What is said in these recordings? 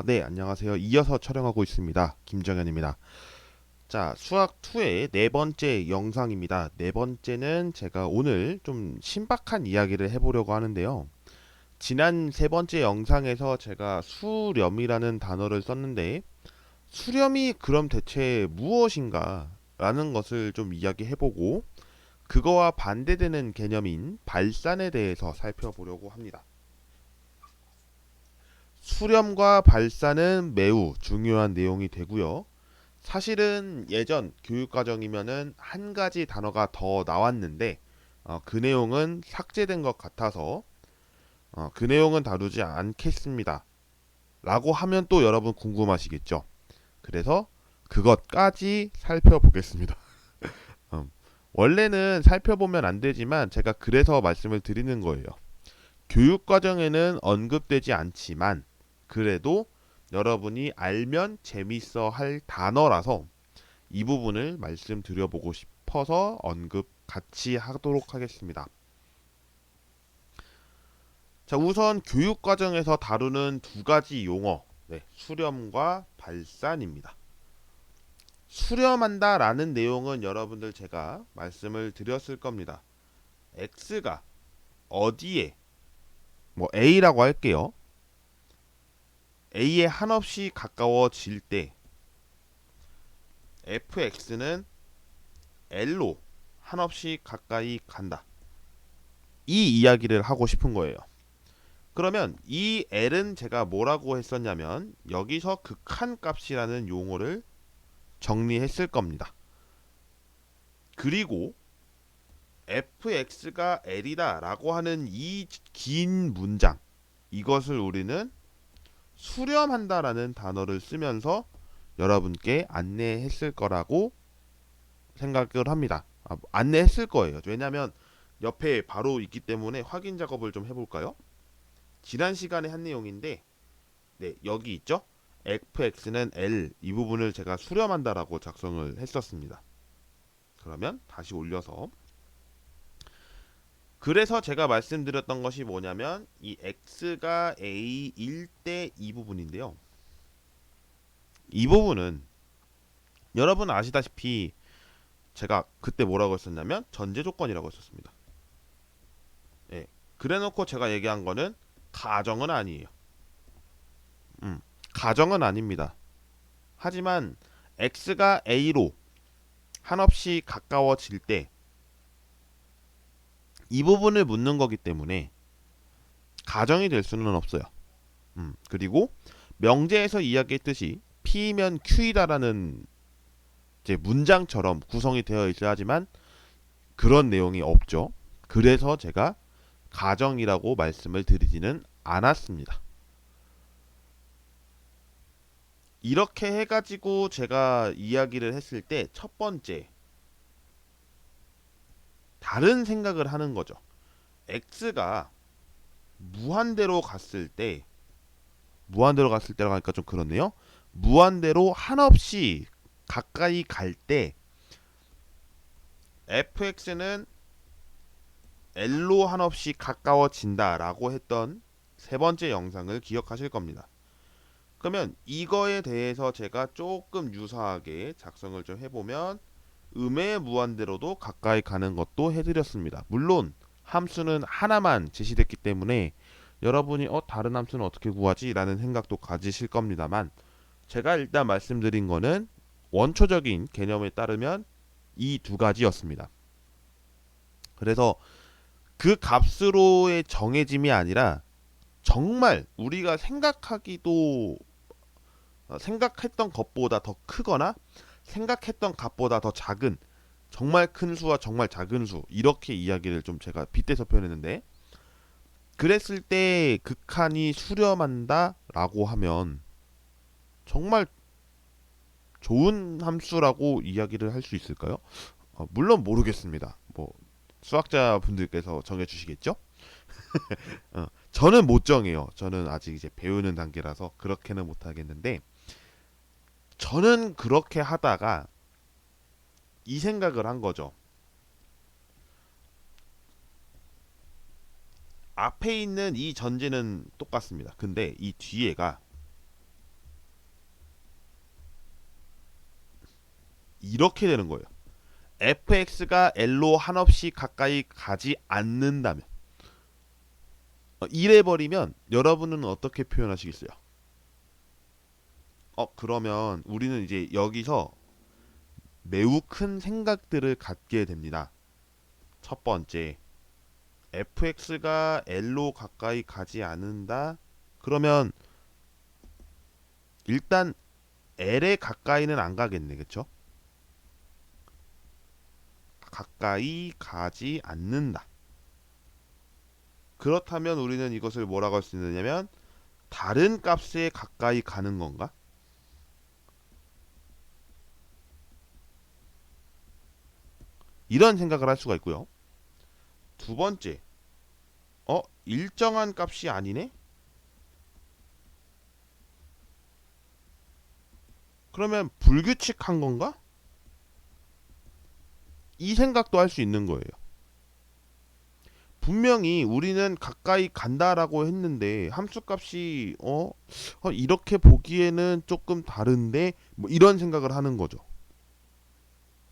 네, 안녕하세요. 이어서 촬영하고 있습니다. 김정현입니다. 자, 수학 2의 네 번째 영상입니다. 네 번째는 제가 오늘 좀 신박한 이야기를 해보려고 하는데요. 지난 세 번째 영상에서 제가 수렴이라는 단어를 썼는데, 수렴이 그럼 대체 무엇인가? 라는 것을 좀 이야기해보고, 그거와 반대되는 개념인 발산에 대해서 살펴보려고 합니다. 수렴과 발산은 매우 중요한 내용이 되고요. 사실은 예전 교육과정이면은 한 가지 단어가 더 나왔는데 그 내용은 삭제된 것 같아서 그 내용은 다루지 않겠습니다. 라고 하면 또 여러분 궁금하시겠죠. 그래서 그것까지 살펴보겠습니다. 음, 원래는 살펴보면 안 되지만 제가 그래서 말씀을 드리는 거예요. 교육과정에는 언급되지 않지만 그래도 여러분이 알면 재밌어 할 단어라서 이 부분을 말씀드려보고 싶어서 언급 같이 하도록 하겠습니다. 자, 우선 교육과정에서 다루는 두 가지 용어, 수렴과 발산입니다. 수렴한다라는 내용은 여러분들 제가 말씀을 드렸을 겁니다. x가 어디에, a라고 할게요. a에 한없이 가까워질 때 fx는 l로 한없이 가까이 간다. 이 이야기를 하고 싶은 거예요. 그러면 이 L은 제가 뭐라고 했었냐면 여기서 극한값이라는 용어를 정리했을 겁니다. 그리고 fx가 L이다 라고 하는 이 긴 문장, 이것을 우리는 수렴한다 라는 단어를 쓰면서 여러분께 안내했을 거라고 생각을 합니다. 안내했을 거예요. 왜냐하면 옆에 바로 있기 때문에 확인 작업을 좀 해볼까요? 지난 시간에 한 내용인데, 여기 있죠? fx는 L, 이 부분을 제가 수렴한다라고 작성을 했었습니다. 그러면 다시 올려서, 그래서 제가 말씀드렸던 것이 뭐냐면 이 x가 a일 때 이 부분인데요. 이 부분은 여러분 아시다시피 제가 그때 뭐라고 했었냐면 전제 조건이라고 했었습니다. 예. 그래놓고 제가 얘기한 거는 가정은 아니에요. 가정은 아닙니다. 하지만 x가 a로 한없이 가까워질 때 이 부분을 묻는 거기 때문에 가정이 될 수는 없어요. 그리고 명제에서 이야기했듯이 P면 Q이다라는 이제 문장처럼 구성이 되어 있어야 하지만 그런 내용이 없죠. 그래서 제가 가정이라고 말씀을 드리지는 않았습니다. 이렇게 해가지고 제가 이야기를 했을 때 첫 번째 다른 생각을 하는 거죠. x가 무한대로 갔을 때 무한대로 갔을 때라고 하니까 좀 그렇네요. 무한대로 한없이 가까이 갈 때 fx는 l로 한없이 가까워진다라고 했던 세 번째 영상을 기억하실 겁니다. 그러면 이거에 대해서 제가 조금 유사하게 작성을 좀 해보면 음의 무한대로도 가까이 가는 것도 해드렸습니다. 물론 함수는 하나만 제시됐기 때문에 여러분이 다른 함수는 어떻게 구하지? 라는 생각도 가지실 겁니다만 제가 일단 말씀드린 거는 원초적인 개념에 따르면 이 두 가지였습니다. 그래서 그 값으로의 정해짐이 아니라 정말 우리가 생각하기도 생각했던 것보다 더 크거나 생각했던 값보다 더 작은 정말 큰 수와 정말 작은 수, 이렇게 이야기를 좀 제가 빗대서 표현했는데, 그랬을 때 극한이 수렴한다라고 하면 정말 좋은 함수라고 이야기를 할 수 있을까요? 물론 모르겠습니다. 수학자 분들께서 정해주시겠죠? 저는 못 정해요. 저는 아직 이제 배우는 단계라서 그렇게는 못 하겠는데, 저는 그렇게 하다가 이 생각을 한 거죠. 앞에 있는 이 전제는 똑같습니다. 근데 이 뒤에가 이렇게 되는 거예요. fx가 l로 한없이 가까이 가지 않는다면, 이래 버리면 여러분은 어떻게 표현하시겠어요? 그러면 우리는 이제 여기서 매우 큰 생각들을 갖게 됩니다. 첫 번째, fx가 l로 가까이 가지 않는다. 그러면 일단 l에 가까이는 안 가겠네, 그쵸? 가까이 가지 않는다. 그렇다면 우리는 이것을 뭐라고 할 수 있느냐면 다른 값에 가까이 가는 건가? 이런 생각을 할 수가 있고요. 두 번째, 일정한 값이 아니네? 그러면 불규칙한 건가? 이 생각도 할 수 있는 거예요. 분명히 우리는 가까이 간다라고 했는데 함수값이 이렇게 보기에는 조금 다른데 뭐 이런 생각을 하는 거죠.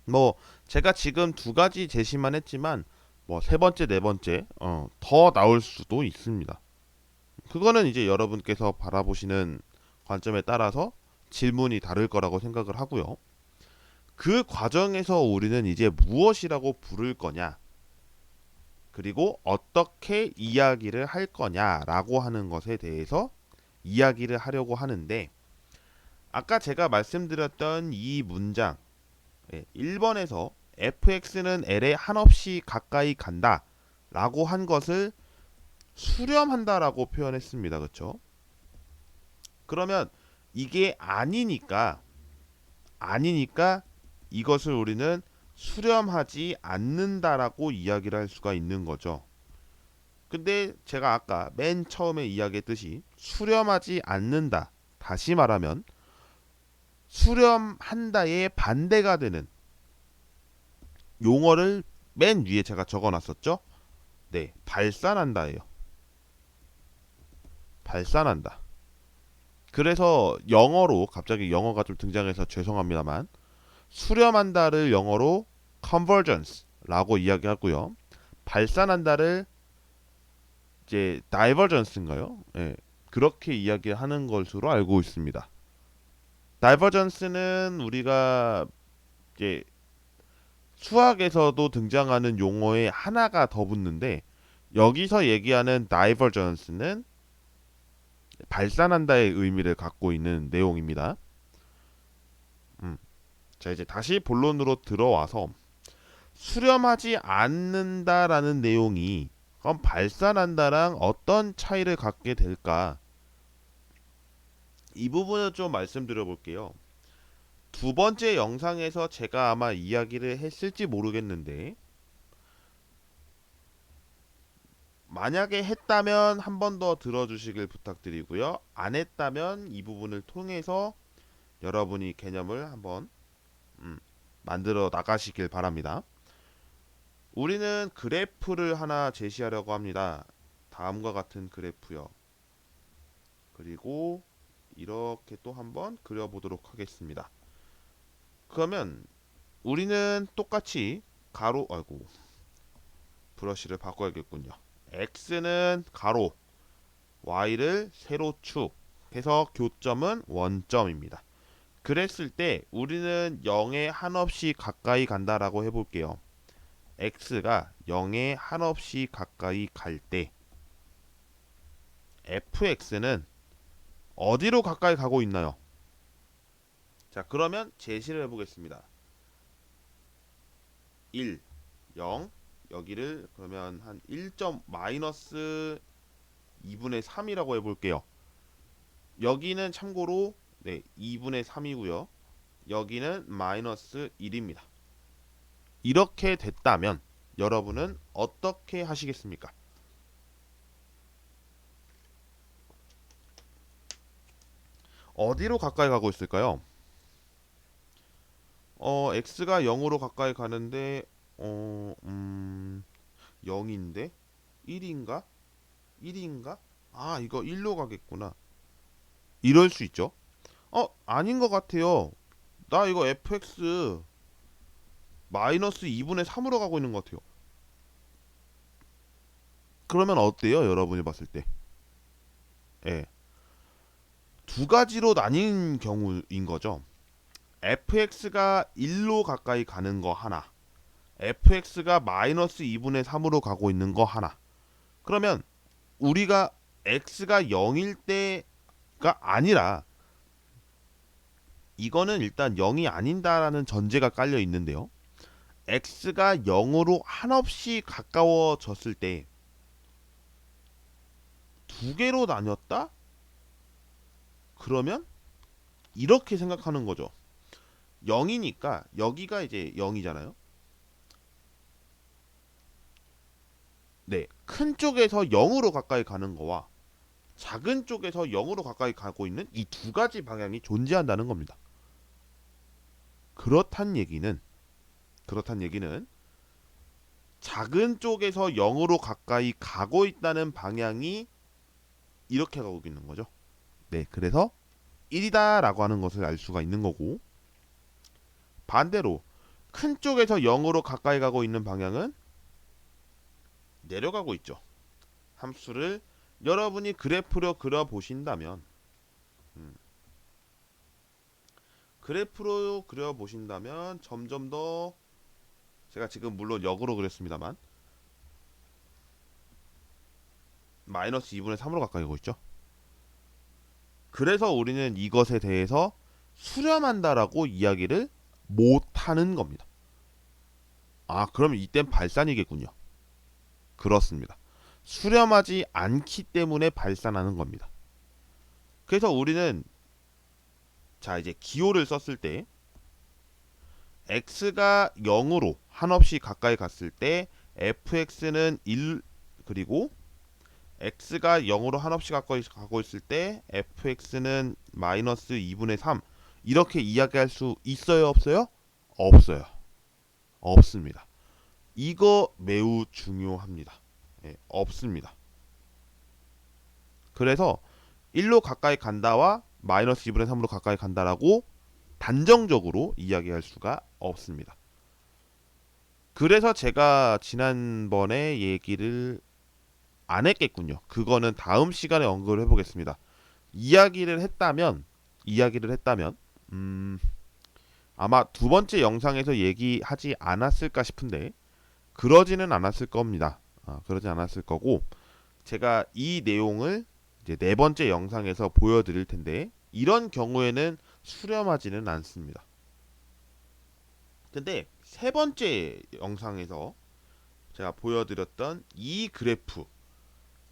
뭐 제가 지금 두 가지 제시만 했지만 뭐 세 번째, 네 번째 더 나올 수도 있습니다. 그거는 이제 여러분께서 바라보시는 관점에 따라서 질문이 다를 거라고 생각을 하고요. 그 과정에서 우리는 이제 무엇이라고 부를 거냐, 그리고 어떻게 이야기를 할 거냐라고 하는 것에 대해서 이야기를 하려고 하는데, 아까 제가 말씀드렸던 이 문장 1번에서 fx는 l에 한없이 가까이 간다 라고 한 것을 수렴한다 라고 표현했습니다. 그쵸? 그러면 이게 아니니까 이것을 우리는 수렴하지 않는다라고 이야기를 할 수가 있는 거죠. 근데 제가 아까 맨 처음에 이야기했듯이 수렴하지 않는다, 다시 말하면 수렴한다의 반대가 되는 용어를 맨 위에 제가 적어놨었죠. 네, 발산한다예요. 발산한다. 그래서 영어로 갑자기 영어가 좀 등장해서 죄송합니다만 수렴한다를 영어로 convergence라고 이야기하고요. 발산한다를 이제 divergence인가요? 예, 그렇게 이야기하는 것으로 알고 있습니다. divergence는 우리가 이제 수학에서도 등장하는 용어의 하나가 더 붙는데 여기서 얘기하는 divergence는 발산한다의 의미를 갖고 있는 내용입니다. 자, 이제 다시 본론으로 들어와서 수렴하지 않는다라는 내용이 그럼 발산한다랑 어떤 차이를 갖게 될까? 이 부분을 좀 말씀드려 볼게요. 두 번째 영상에서 제가 아마 이야기를 했을지 모르겠는데 만약에 했다면 한 번 더 들어주시길 부탁드리고요. 안 했다면 이 부분을 통해서 여러분이 개념을 한번 만들어 나가시길 바랍니다. 우리는 그래프를 하나 제시하려고 합니다. 다음과 같은 그래프요. 그리고 이렇게 또 한번 그려보도록 하겠습니다. 그러면 우리는 똑같이 브러쉬를 바꿔야겠군요. x는 가로, y를 세로축 해서 교점은 원점입니다. 그랬을 때 우리는 0에 한없이 가까이 간다라고 해볼게요. x가 0에 한없이 가까이 갈 때 fx는 어디로 가까이 가고 있나요? 자, 그러면 제시를 해보겠습니다. 1, 0, 여기를 그러면 한 1점 마이너스 2분의 3이라고 해볼게요. 여기는 참고로 2분의 3이고요. 여기는 마이너스 1입니다. 이렇게 됐다면 여러분은 어떻게 하시겠습니까? 어디로 가까이 가고 있을까요? x가 0으로 가까이 가는데 0인데 1인가? 1인가? 아, 이거 1로 가겠구나. 이럴 수 있죠. 아닌 것 같아요. 나 이거 fx 마이너스 2분의 3으로 가고 있는 것 같아요. 그러면 어때요? 여러분이 봤을 때. 예. 두 가지로 나뉜 경우인 거죠. fx가 1로 가까이 가는 거 하나, fx가 마이너스 2분의 3으로 가고 있는 거 하나. 그러면 우리가 x가 0일 때가 아니라, 이거는 일단 0이 아닌다라는 전제가 깔려 있는데요. x가 0으로 한없이 가까워졌을 때 두 개로 나뉘었다? 그러면 이렇게 생각하는 거죠. 0이니까 여기가 이제 0이잖아요. 네, 큰 쪽에서 0으로 가까이 가는 거와 작은 쪽에서 0으로 가까이 가고 있는 이 두 가지 방향이 존재한다는 겁니다. 그렇단 얘기는 작은 쪽에서 0으로 가까이 가고 있다는 방향이 이렇게 가고 있는 거죠. 네, 그래서 1이다라고 하는 것을 알 수가 있는 거고, 반대로 큰 쪽에서 0으로 가까이 가고 있는 방향은 내려가고 있죠. 함수를 여러분이 그래프로 그려 보신다면, 점점 더, 제가 지금 물론 역으로 그렸습니다만 마이너스 2분의 3으로 가까이 가고 있죠. 그래서 우리는 이것에 대해서 수렴한다라고 이야기를 못하는 겁니다. 아, 그러면 이땐 발산이겠군요. 그렇습니다. 수렴하지 않기 때문에 발산하는 겁니다. 그래서 우리는, 자, 이제 기호를 썼을 때 x가 0으로 한없이 가까이 갔을 때 fx는 1, 그리고 x가 0으로 한없이 가까이 가고 있을 때 fx는 마이너스 2분의 3, 이렇게 이야기할 수 있어요, 없어요? 없어요. 없습니다. 이거 매우 중요합니다. 예, 없습니다. 그래서 1로 가까이 간다와 마이너스 2분의 3으로 가까이 간다라고 단정적으로 이야기할 수가 없습니다. 그래서 제가 지난번에 얘기를 안 했겠군요. 그거는 다음 시간에 언급을 해보겠습니다. 이야기를 했다면 아마 두 번째 영상에서 얘기하지 않았을까 싶은데 그러지는 않았을 겁니다. 그러지 않았을 거고, 제가 이 내용을 이제 네 번째 영상에서 보여드릴 텐데 이런 경우에는 수렴하지는 않습니다. 근데 세 번째 영상에서 제가 보여드렸던 이 그래프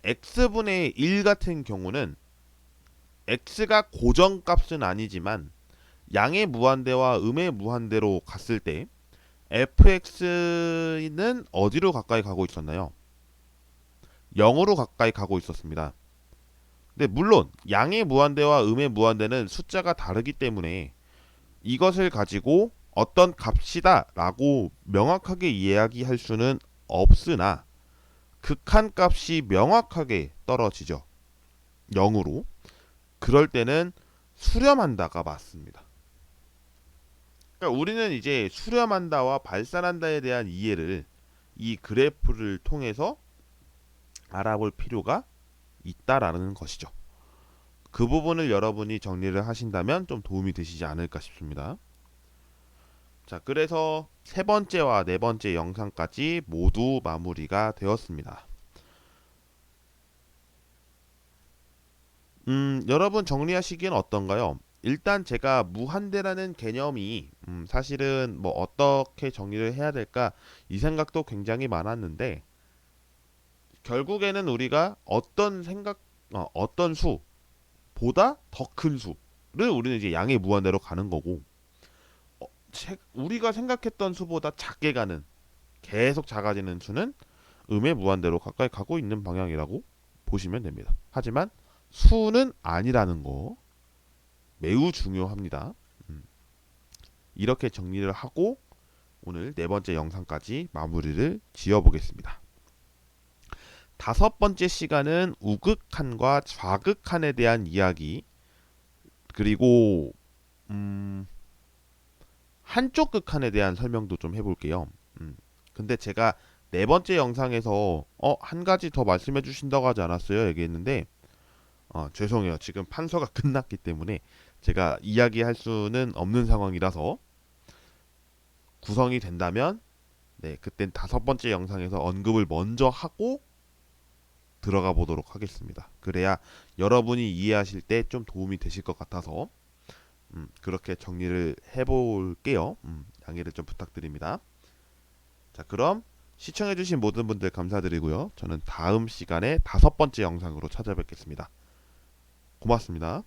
x분의 1 같은 경우는 x가 고정값은 아니지만 양의 무한대와 음의 무한대로 갔을 때 fx는 어디로 가까이 가고 있었나요? 0으로 가까이 가고 있었습니다. 근데 물론 양의 무한대와 음의 무한대는 숫자가 다르기 때문에 이것을 가지고 어떤 값이다 라고 명확하게 이야기할 수는 없으나 극한값이 명확하게 떨어지죠. 0으로. 그럴 때는 수렴한다가 맞습니다. 그러니까 우리는 이제 수렴한다와 발산한다에 대한 이해를 이 그래프를 통해서 알아볼 필요가 있다라는 것이죠. 그 부분을 여러분이 정리를 하신다면 좀 도움이 되시지 않을까 싶습니다. 자, 그래서 세 번째와 네 번째 영상까지 모두 마무리가 되었습니다. 여러분 정리하시기엔 어떤가요? 일단 제가 무한대라는 개념이 사실은 뭐 어떻게 정리를 해야 될까 이 생각도 굉장히 많았는데, 결국에는 우리가 어떤 수보다 더 큰 수를 우리는 이제 양의 무한대로 가는 거고, 우리가 생각했던 수보다 작게 가는, 계속 작아지는 수는 음의 무한대로 가까이 가고 있는 방향이라고 보시면 됩니다. 하지만 수는 아니라는 거 매우 중요합니다. 이렇게 정리를 하고 오늘 네 번째 영상까지 마무리를 지어보겠습니다. 다섯 번째 시간은 우극한과 좌극한에 대한 이야기, 그리고 한쪽 극한에 대한 설명도 좀 해볼게요. 근데 제가 네 번째 영상에서 한 가지 더 말씀해 주신다고 하지 않았어요? 얘기했는데 죄송해요. 지금 판서가 끝났기 때문에 제가 이야기할 수는 없는 상황이라서 구성이 된다면 네, 그땐 다섯 번째 영상에서 언급을 먼저 하고 들어가 보도록 하겠습니다. 그래야 여러분이 이해하실 때 좀 도움이 되실 것 같아서 그렇게 정리를 해볼게요. 양해를 좀 부탁드립니다. 자, 그럼 시청해주신 모든 분들 감사드리고요. 저는 다음 시간에 다섯 번째 영상으로 찾아뵙겠습니다. 고맙습니다.